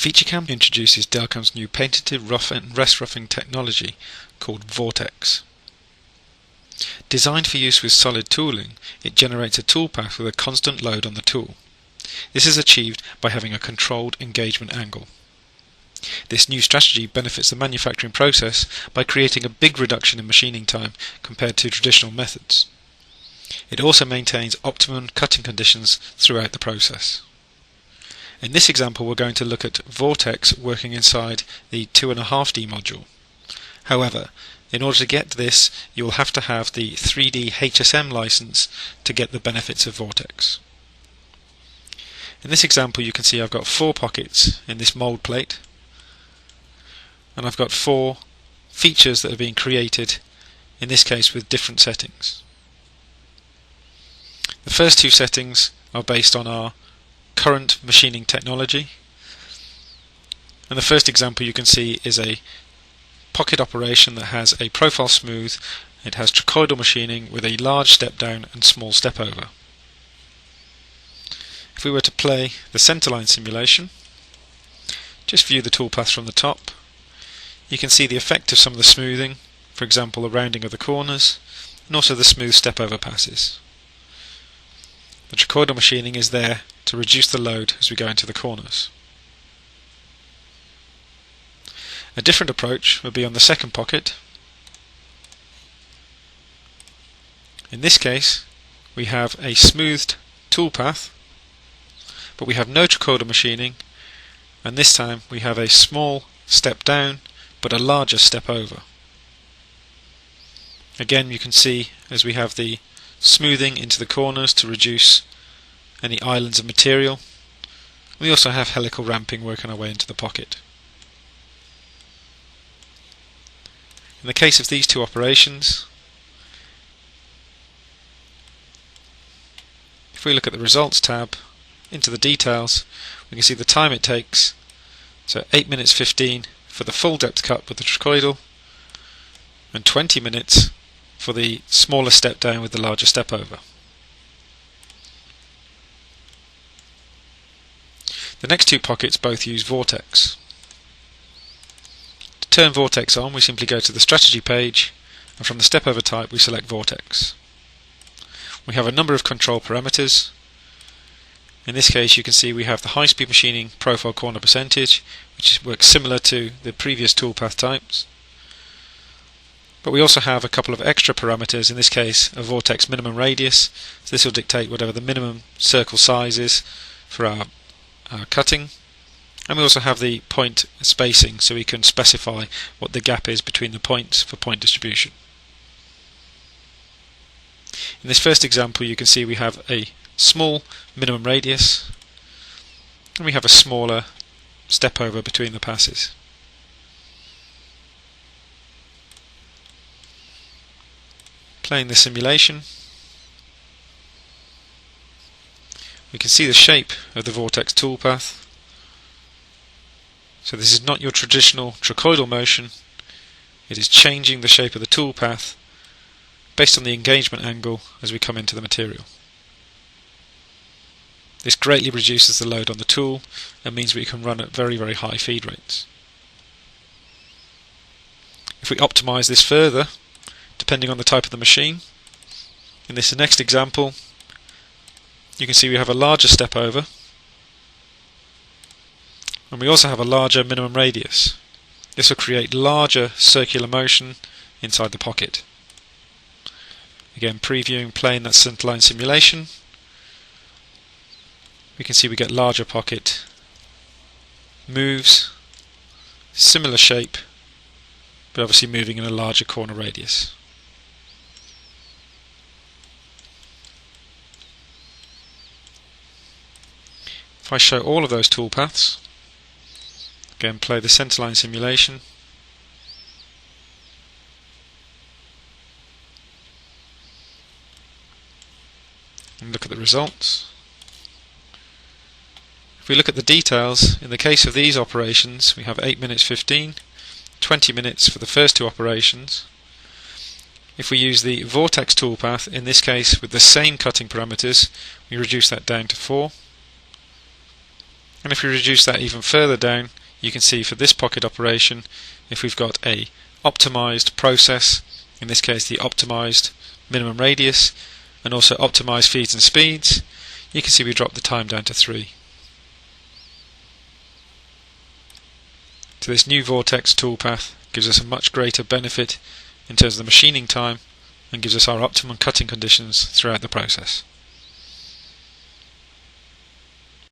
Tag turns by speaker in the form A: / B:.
A: FeatureCam introduces Delcam's new patented rough and rest roughing technology called Vortex. Designed for use with solid tooling, it generates a toolpath with a constant load on the tool. This is achieved by having a controlled engagement angle. This new strategy benefits the manufacturing process by creating a big reduction in machining time compared to traditional methods. It also maintains optimum cutting conditions throughout the process. In this example, we're going to look at Vortex working inside the 2.5D module. However, in order to get this, you will have to have the 3D HSM license to get the benefits of Vortex. In this example, you can see I've got 4 pockets in this mold plate, and I've got 4 features that are being created, in this case with different settings. The first 2 settings are based on our current machining technology, and the first example you can see is a pocket operation that has a profile smooth. It has trochoidal machining with a large step down and small step over. If we were to play the centerline simulation, just view the toolpath from the top, you can see the effect of some of the smoothing, for example the rounding of the corners, and also the smooth step over passes. The trochoidal machining is there to reduce the load as we go into the corners. A different approach would be on the second pocket. In this case, we have a smoothed toolpath, but we have no trochoidal machining, and this time we have a small step down but a larger step over. Again, you can see as we have the smoothing into the corners to reduce any islands of material. We also have helical ramping working our way into the pocket. In the case of these 2 operations, if we look at the results tab, into the details, we can see the time it takes. So 8 minutes 15 for the full depth cut with the trochoidal, and 20 minutes for the smaller step down with the larger step over. The next 2 pockets both use Vortex. To turn Vortex on, we simply go to the strategy page, and from the step over type we select Vortex. We have a number of control parameters. In this case you can see we have the high speed machining profile corner percentage, which works similar to the previous toolpath types. But we also have a couple of extra parameters, in this case a Vortex minimum radius, so this will dictate whatever the minimum circle size is for our cutting. And we also have the point spacing, so we can specify what the gap is between the points for point distribution. In this first example you can see we have a small minimum radius, and we have a smaller step over between the passes. Playing the simulation, we can see the shape of the Vortex toolpath. So this is not your traditional trochoidal motion, it is changing the shape of the toolpath based on the engagement angle as we come into the material. This greatly reduces the load on the tool and means we can run at very, very high feed rates. If we optimize this further, depending on the type of the machine, in this next example you can see we have a larger step over, and we also have a larger minimum radius. This will create larger circular motion inside the pocket. Again, previewing playing that centerline simulation, we can see we get larger pocket moves, similar shape, but obviously moving in a larger corner radius. If I show all of those toolpaths, again play the centerline simulation, and look at the results. If we look at the details, in the case of these operations we have 8 minutes 15, 20 minutes for the first 2 operations. If we use the Vortex toolpath, in this case with the same cutting parameters, we reduce that down to 4. And if we reduce that even further down, you can see for this pocket operation, if we've got a optimized process, in this case the optimized minimum radius, and also optimized feeds and speeds, you can see we drop the time down to 3. So this new Vortex toolpath gives us a much greater benefit in terms of the machining time and gives us our optimum cutting conditions throughout the process.